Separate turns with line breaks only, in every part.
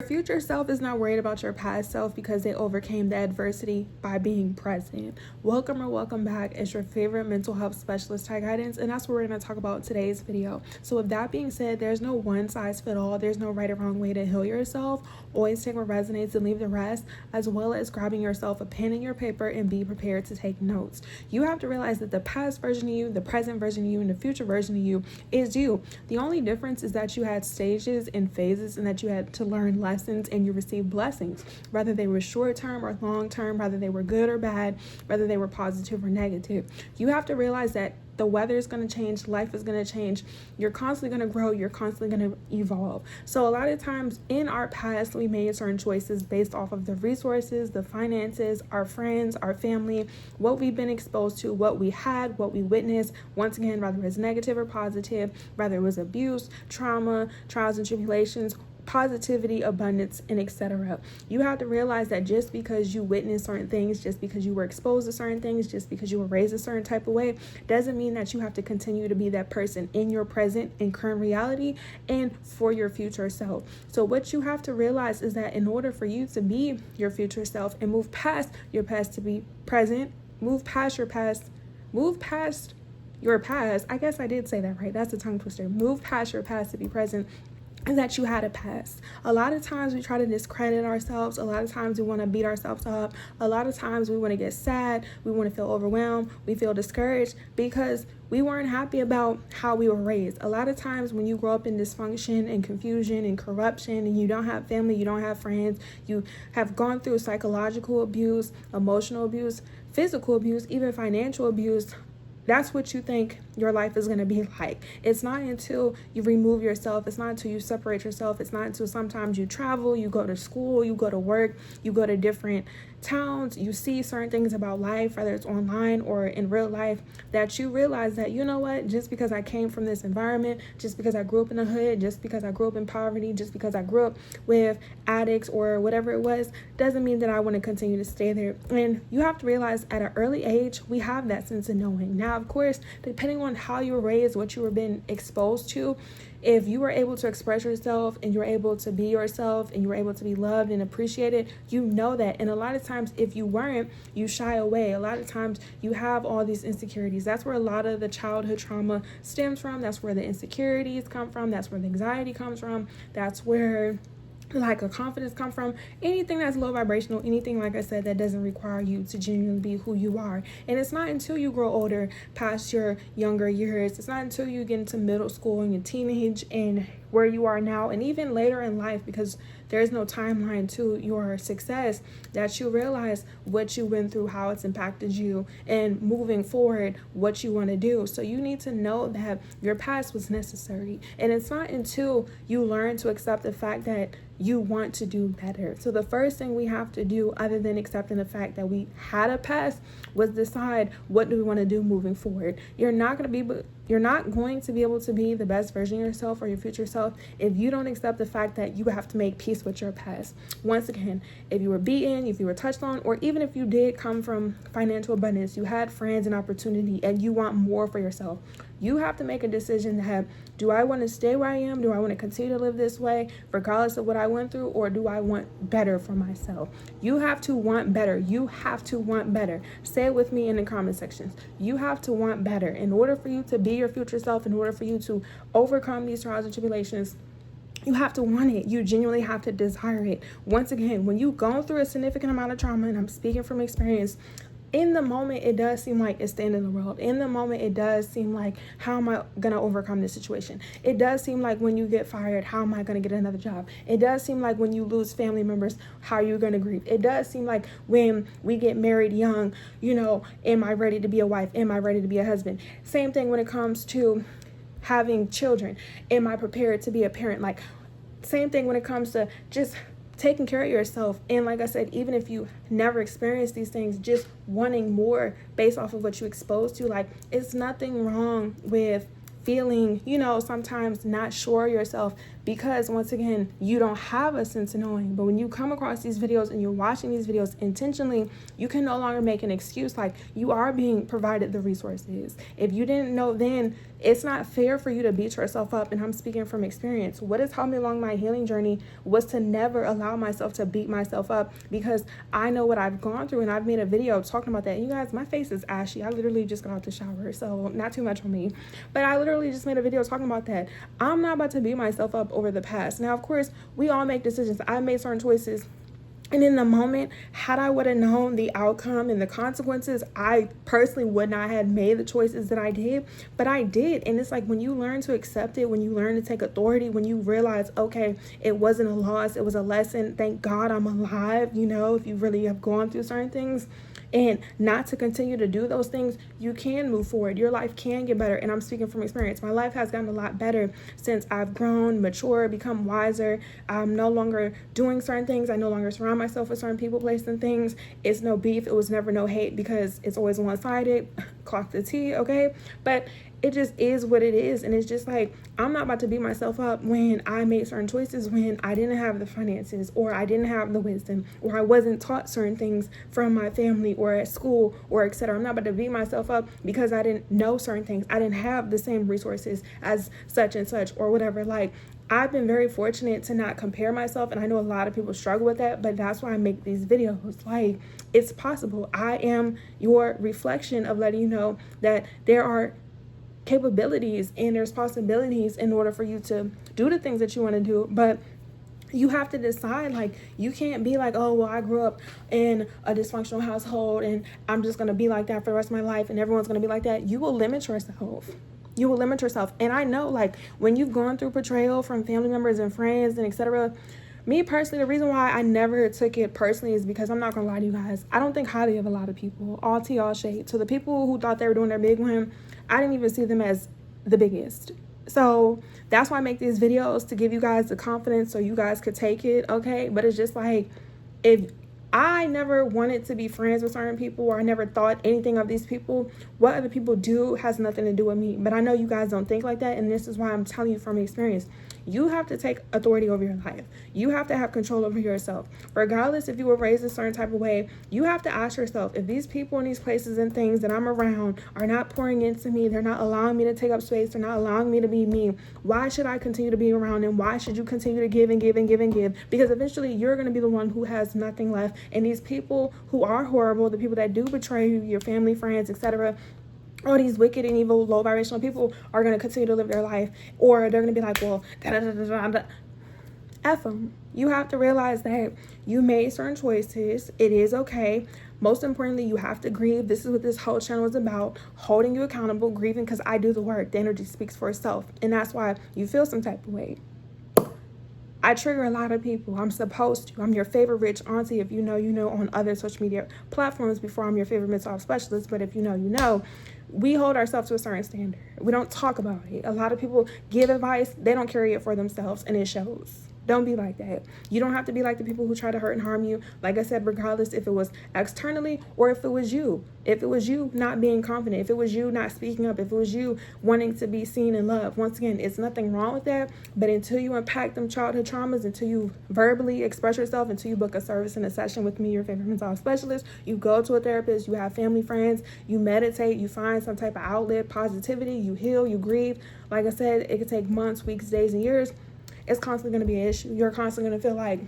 future self is not worried about your past self because they overcame the adversity by being present. Welcome or welcome back. It's your favorite mental health specialist, Ty Guidance, and that's what we're going to talk about in today's video. So with that being said, there's no one size fit all. There's no right or wrong way to heal yourself. Always take what resonates and leave the rest, as well as grabbing yourself a pen and your paper and be prepared to take notes. You have to realize that the past version of you, the present version of you, and the future version of you is you. The only difference is that you had stages and phases and that you had to learn lessons and you received blessings, whether they were short term or long term, whether they were good or bad, whether they were positive or negative. You have to realize that the weather is going to change, life is going to change, you're constantly going to grow, you're constantly going to evolve. So a lot of times in our past, we made certain choices based off of the resources, the finances, our friends, our family, what we've been exposed to, what we had, what we witnessed. Once again, whether it's negative or positive, whether it was abuse, trauma, trials and tribulations, positivity, abundance, and etc. You have to realize that just because you witnessed certain things, just because you were exposed to certain things, just because you were raised a certain type of way, doesn't mean that you have to continue to be that person in your present and current reality and for your future self. So what you have to realize is that in order for you to be your future self and move past your past to be present, move past your past, I guess I did say that right. That's a tongue twister. Move past your past to be present, is that you had a past. A lot of times we try to discredit ourselves. A lot of times we want to beat ourselves up. A lot of times we want to get sad. We want to feel overwhelmed. We feel discouraged because we weren't happy about how we were raised. A lot of times when you grow up in dysfunction and confusion and corruption and you don't have family, you don't have friends, you have gone through psychological abuse, emotional abuse, physical abuse, even financial abuse, that's what you think your life is going to be like. It's not until you remove yourself. It's not until you separate yourself. It's not until sometimes you travel, you go to school, you go to work, you go to different towns, you see certain things about life, whether it's online or in real life, that you realize that, you know what, just because I came from this environment, just because I grew up in the hood, just because I grew up in poverty, just because I grew up with addicts or whatever it was, doesn't mean that I want to continue to stay there. And you have to realize at an early age, we have that sense of knowing. Now, of course, depending on how you were raised, what you were being exposed to, if you were able to express yourself and you were able to be yourself and you were able to be loved and appreciated, you know that. And a lot of times if you weren't, you shy away. A lot of times you have all these insecurities. That's where a lot of the childhood trauma stems from. That's where the insecurities come from. That's where the anxiety comes from. That's where lack of confidence come from. Anything that's low vibrational, anything, like I said, that doesn't require you to genuinely be who you are. And it's not until you grow older, past your younger years, it's not until you get into middle school and your teenage and where you are now, and even later in life, because there's no timeline to your success, that you realize what you went through, how it's impacted you, and moving forward, what you want to do. So you need to know that your past was necessary. And it's not until you learn to accept the fact that you want to do better. So the first thing we have to do, other than accepting the fact that we had a past, was decide what do we want to do moving forward. You're not going to be able to be the best version of yourself or your future self if you don't accept the fact that you have to make peace with your past. Once again, if you were beaten, if you were touched on, or even if you did come from financial abundance, you had friends and opportunity, and you want more for yourself, you have to make a decision that, do I want to stay where I am? Do I want to continue to live this way regardless of what I went through? Or do I want better for myself? You have to want better. You have to want better. Say it with me in the comment sections. You have to want better. In order for you to be your future self, in order for you to overcome these trials and tribulations, you have to want it. You genuinely have to desire it. Once again, when you've gone through a significant amount of trauma, and I'm speaking from experience, in the moment, it does seem like it's the end of the world. In the moment, it does seem like, how am I going to overcome this situation? It does seem like when you get fired, how am I going to get another job? It does seem like when you lose family members, how are you going to grieve? It does seem like when we get married young, am I ready to be a wife? Am I ready to be a husband? Same thing when it comes to having children. Am I prepared to be a parent? Like, same thing when it comes to just taking care of yourself. And like I said, even if you never experienced these things, just wanting more based off of what you exposed to, like, it's nothing wrong with feeling, sometimes not sure of yourself because once again, you don't have a sense of knowing. But when you come across these videos and you're watching these videos intentionally, you can no longer make an excuse. Like, you are being provided the resources. If you didn't know then, it's not fair for you to beat yourself up. And I'm speaking from experience. What has helped me along my healing journey was to never allow myself to beat myself up, because I know what I've gone through, and I've made a video talking about that. And you guys, my face is ashy. I literally just got out the shower, so not too much on me, but I literally just made a video talking about that. I'm not about to beat myself up over the past. Now, of course, we all make decisions. I made certain choices, and in the moment, had I would have known the outcome and the consequences, I personally would not have made the choices that I did, but I did. And it's like, when you learn to accept it, when you learn to take authority, when you realize, okay, it wasn't a loss, it was a lesson. Thank God I'm alive. You know, if you really have gone through certain things, and not to continue to do those things, you can move forward. Your life can get better. And I'm speaking from experience. My life has gotten a lot better since I've grown, matured, become wiser. I'm no longer doing certain things. I no longer surround myself with certain people, places, and things. It's no beef. It was never no hate, because it's always one-sided. Clock the T, okay? But it just is what it is. And it's just like, I'm not about to beat myself up when I made certain choices when I didn't have the finances, or I didn't have the wisdom, or I wasn't taught certain things from my family or at school, or etc. I'm not about to beat myself up because I didn't know certain things. I didn't have the same resources as such and such, or whatever. Like, I've been very fortunate to not compare myself, and I know a lot of people struggle with that, but that's why I make these videos. Like, it's possible. I am your reflection of letting you know that there are capabilities and there's possibilities in order for you to do the things that you want to do. But you have to decide. Like, you can't be like, oh, well, I grew up in a dysfunctional household and I'm just going to be like that for the rest of my life, and everyone's going to be like that. You will limit yourself. You will limit yourself. And I know, like, when you've gone through betrayal from family members and friends and etc., me personally, the reason why I never took it personally is because, I'm not gonna lie to you guys, I don't think highly of a lot of people. All tea, all shade. So the people who thought they were doing their big one, I didn't even see them as the biggest. So that's why I make these videos, to give you guys the confidence so you guys could take it, okay? But it's just like, if I never wanted to be friends with certain people, or I never thought anything of these people, what other people do has nothing to do with me. But I know you guys don't think like that, and this is why I'm telling you from experience. You have to take authority over your life. You have to have control over yourself. Regardless if you were raised a certain type of way, you have to ask yourself, if these people and these places and things that I'm around are not pouring into me, they're not allowing me to take up space, they're not allowing me to be me, why should I continue to be around them? Why should you continue to give and give and give and give? Because eventually you're going to be the one who has nothing left. And these people who are horrible, the people that do betray you, your family, friends, etc., all these wicked and evil, low vibrational people are going to continue to live their life, or they're going to be like, well, F them. You have to realize that you made certain choices. It is okay. Most importantly, you have to grieve. This is what this whole channel is about, holding you accountable, grieving, because I do the work. The energy speaks for itself. And that's why you feel some type of way. I trigger a lot of people. I'm supposed to. I'm your favorite rich auntie. If you know, you know, on other social media platforms before I'm your favorite mental health specialist. But if you know, you know. We hold ourselves to a certain standard. We don't talk about it. A lot of people give advice. They don't carry it for themselves, and it shows. Don't be like that. You don't have to be like the people who try to hurt and harm you. Like I said, regardless if it was externally or if it was you. If it was you not being confident, if it was you not speaking up, if it was you wanting to be seen and loved. Once again, it's nothing wrong with that. But until you unpack them childhood traumas, until you verbally express yourself, until you book a service and a session with me, your favorite mental health specialist, you go to a therapist, you have family, friends, you meditate, you find some type of outlet, positivity, you heal, you grieve. Like I said, it could take months, weeks, days, and years. It's constantly going to be an issue. You're constantly going to feel like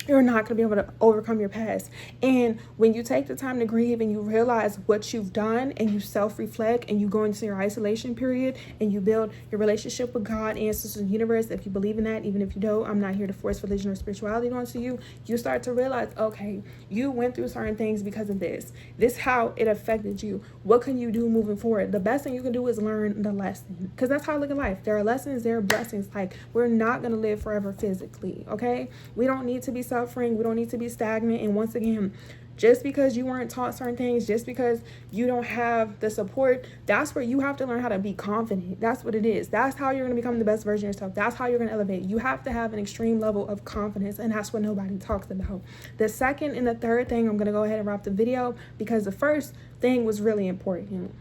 you're not going to be able to overcome your past. And when you take the time to grieve and you realize what you've done and you self-reflect and you go into your isolation period and you build your relationship with God, ancestors, the universe, if you believe in that, even if you don't, I'm not here to force religion or spirituality onto you. You start to realize, okay, you went through certain things because of this. This is how it affected you. What can you do moving forward? The best thing you can do is learn the lesson, because that's how I look at life. There are lessons, there are blessings. Like, we're not going to live forever physically, okay? We don't need to be suffering. We don't need to be stagnant. And once again, just because you weren't taught certain things, just because you don't have the support, that's where you have to learn how to be confident. That's what it is. That's how you're going to become the best version of yourself. That's how you're going to elevate. You have to have an extreme level of confidence, and that's what nobody talks about. The second and the third thing, I'm going to go ahead and wrap the video, because the first thing was really important.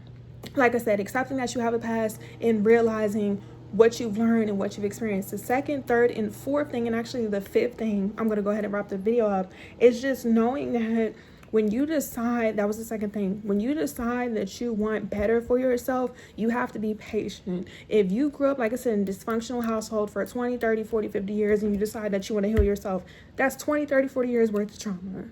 Like I said, accepting that you have a past and realizing what you've learned and what you've experienced. The second, third, and fourth thing, and actually the fifth thing, I'm going to go ahead and wrap the video up, is just knowing that when you decide, that was the second thing, when you decide that you want better for yourself, you have to be patient. If you grew up, like I said, in a dysfunctional household for 20, 30, 40, 50 years, and you decide that you want to heal yourself, that's 20, 30, 40 years worth of trauma.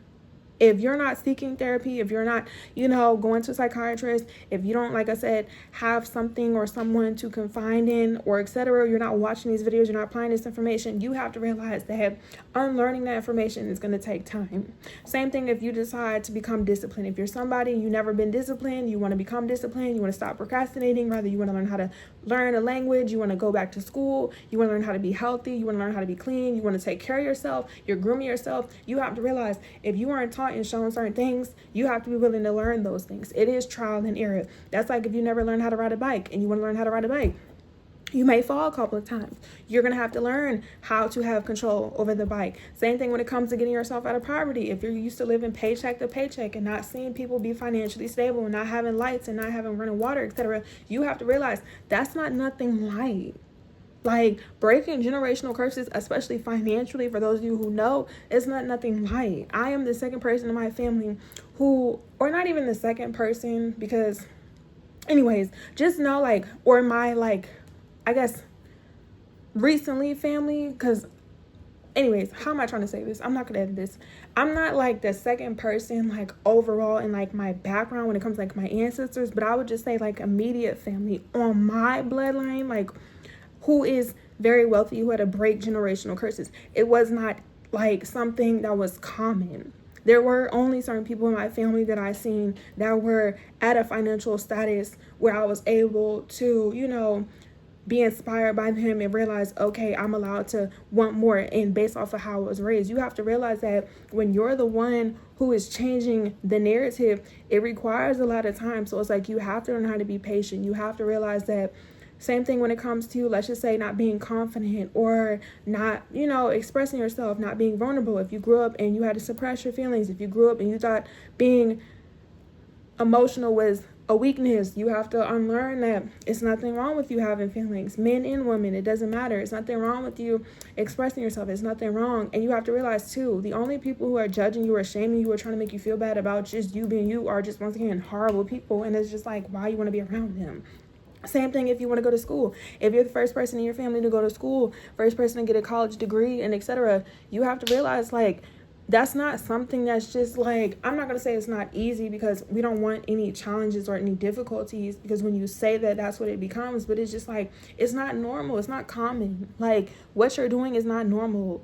If you're not seeking therapy, if you're not, going to a psychiatrist, if you don't, like I said, have something or someone to confide in or etc., you're not watching these videos, you're not applying this information, you have to realize that unlearning that information is going to take time. Same thing if you decide to become disciplined. If you're somebody, you've never been disciplined, you want to become disciplined, you want to stop procrastinating, rather you want to learn how to learn a language, you want to go back to school, you want to learn how to be healthy, you want to learn how to be clean, you want to take care of yourself, you're grooming yourself, you have to realize if you aren't taught and shown certain things, you have to be willing to learn those things. It is trial and error. That's like if you never learned how to ride a bike and you want to learn how to ride a bike. You may fall a couple of times. You're going to have to learn how to have control over the bike. Same thing when it comes to getting yourself out of poverty. If you're used to living paycheck to paycheck and not seeing people be financially stable and not having lights and not having running water, etc., you have to realize that's not nothing light. Like breaking generational curses, especially financially, for those of you who know, it's not nothing light. I am the second person in my family who, or not even the second person, because anyways, just know or my I guess recently family, because anyways, how am I trying to say this? I'm not gonna edit this. I'm not the second person overall in my background when it comes to my ancestors, but I would just say immediate family on my bloodline, who is very wealthy, who had to break generational curses. It was not something that was common. There were only certain people in my family that I seen that were at a financial status where I was able to, be inspired by them and realize, okay, I'm allowed to want more. And based off of how I was raised, you have to realize that when you're the one who is changing the narrative, it requires a lot of time. So it's you have to learn how to be patient. You have to realize that same thing when it comes to, let's just say, not being confident or not, expressing yourself, not being vulnerable. If you grew up and you had to suppress your feelings, if you grew up and you thought being emotional was a weakness, you have to unlearn that it's nothing wrong with you having feelings. Men and women, it doesn't matter. It's nothing wrong with you expressing yourself. It's nothing wrong. And you have to realize too, the only people who are judging you or shaming you or trying to make you feel bad about just you being you are just, once again, horrible people. And it's just why you want to be around them. Same thing if you want to go to school. If you're the first person in your family to go to school, first person to get a college degree and etc., you have to realize that's not something that's just I'm not going to say it's not easy, because we don't want any challenges or any difficulties, because when you say that, that's what it becomes. But it's just it's not normal. It's not common. What you're doing is not normal.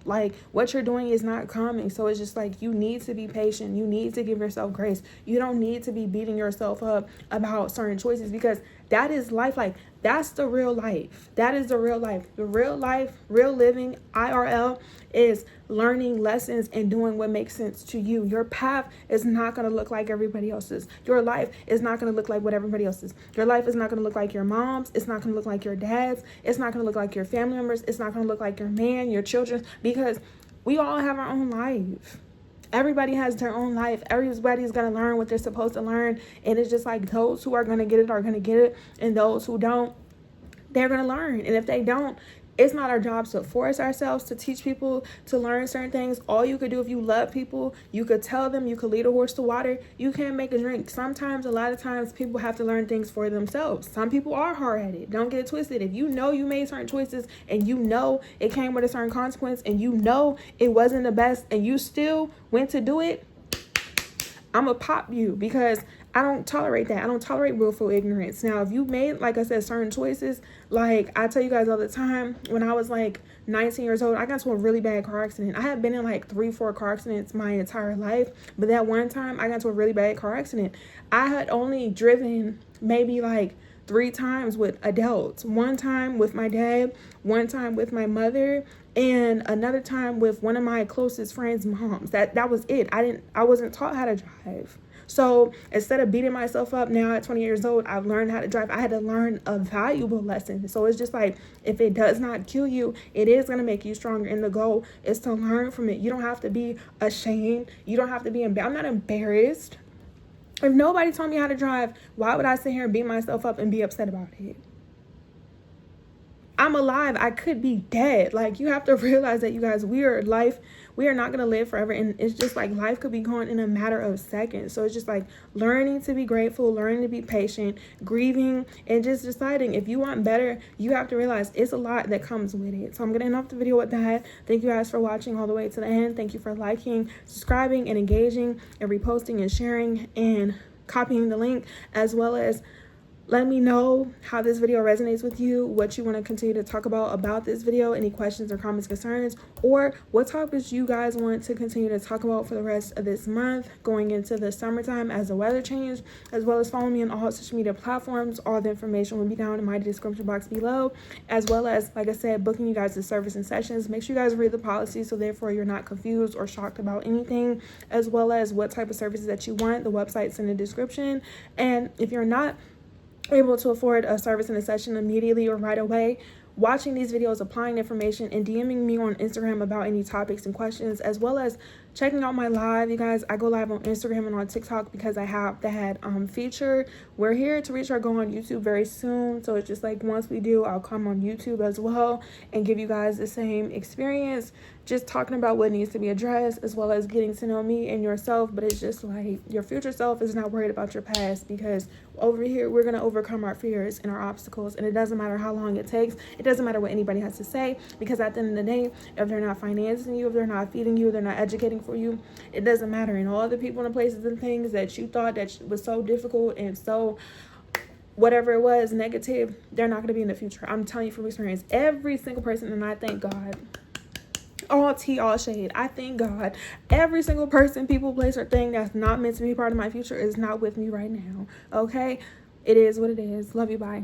What you're doing is not common. So it's just you need to be patient. You need to give yourself grace. You don't need to be beating yourself up about certain choices, because that is life. That's the real life. That is the real life. The real life, real living, IRL, is learning lessons and doing what makes sense to you. Your path is not going to look like everybody else's. Your life is not going to look like what everybody else's. Your life is not going to look like your mom's. It's not going to look like your dad's. It's not going to look like your family members. It's not going to look like your man, your children, because we all have our own life. Everybody has their own life. Everybody's going to learn what they're supposed to learn. And it's just those who are going to get it are going to get it. And those who don't, they're going to learn. And if they don't, it's not our job to force ourselves to teach people to learn certain things. All you could do, if you love people, you could tell them, you could lead a horse to water. You can't make a drink. Sometimes, a lot of times, people have to learn things for themselves. Some people are hard-headed. Don't get it twisted. If you know you made certain choices and you know it came with a certain consequence and you know it wasn't the best and you still went to do it, I'm going to pop you, because I don't tolerate that. I don't tolerate willful ignorance. Now, if you made, like I said, certain choices, I tell you guys all the time, when I was 19 years old, I got into a really bad car accident. I had been in 3-4 car accidents my entire life, but that one time I got into a really bad car accident. I had only driven maybe 3 times with adults. One time with my dad, one time with my mother, and another time with one of my closest friends' moms. That was it. I wasn't taught how to drive. So instead of beating myself up now at 20 years old, I've learned how to drive. I had to learn a valuable lesson. So it's just if it does not kill you, it is going to make you stronger. And the goal is to learn from it. You don't have to be ashamed. You don't have to be embarrassed. I'm not embarrassed. If nobody told me how to drive, why would I sit here and beat myself up and be upset about it? I'm alive. I could be dead. Like, you have to realize that, you guys, we are not going to live forever. And it's just like life could be gone in a matter of seconds. So it's just like learning to be grateful, learning to be patient, grieving, and just deciding if you want better, you have to realize it's a lot that comes with it. So I'm going to end off the video with that. Thank you guys for watching all the way to the end. Thank you for liking, subscribing, and engaging, and reposting and sharing and copying the link, as well as let me know how this video resonates with you, what you want to continue to talk about this video, any questions or comments, concerns, or what topics you guys want to continue to talk about for the rest of this month going into the summertime as the weather changes, as well as follow me on all social media platforms. All the information will be down in my description box below, as well as, like I said, booking you guys the service and sessions. Make sure you guys read the policy so therefore you're not confused or shocked about anything, as well as what type of services that you want. The website's in the description. And if you're not able to afford a service and a session immediately or right away, watching these videos, applying information, and DMing me on Instagram about any topics and questions, as well as checking out my live. You guys, I go live on Instagram and on TikTok because I have that feature. We're here to reach our goal on YouTube very soon, so it's just like once we do, I'll come on YouTube as well and give you guys the same experience, just talking about what needs to be addressed, as well as getting to know me and yourself. But it's just like your future self is not worried about your past, because over here we're going to overcome our fears and our obstacles, and it doesn't matter how long it takes. It doesn't matter what anybody has to say, because at the end of the day, if they're not financing you, if they're not feeding you, they're not educating for you, it doesn't matter. And all the people and the places and things that you thought that was so difficult and so whatever it was negative, they're not going to be in the future. I'm telling you from experience. Every single person, and I thank God, all tea, all shade, I thank God, every single person, people, place, or thing that's not meant to be part of my future is not with me right now. Okay, it is what it is. Love you. Bye.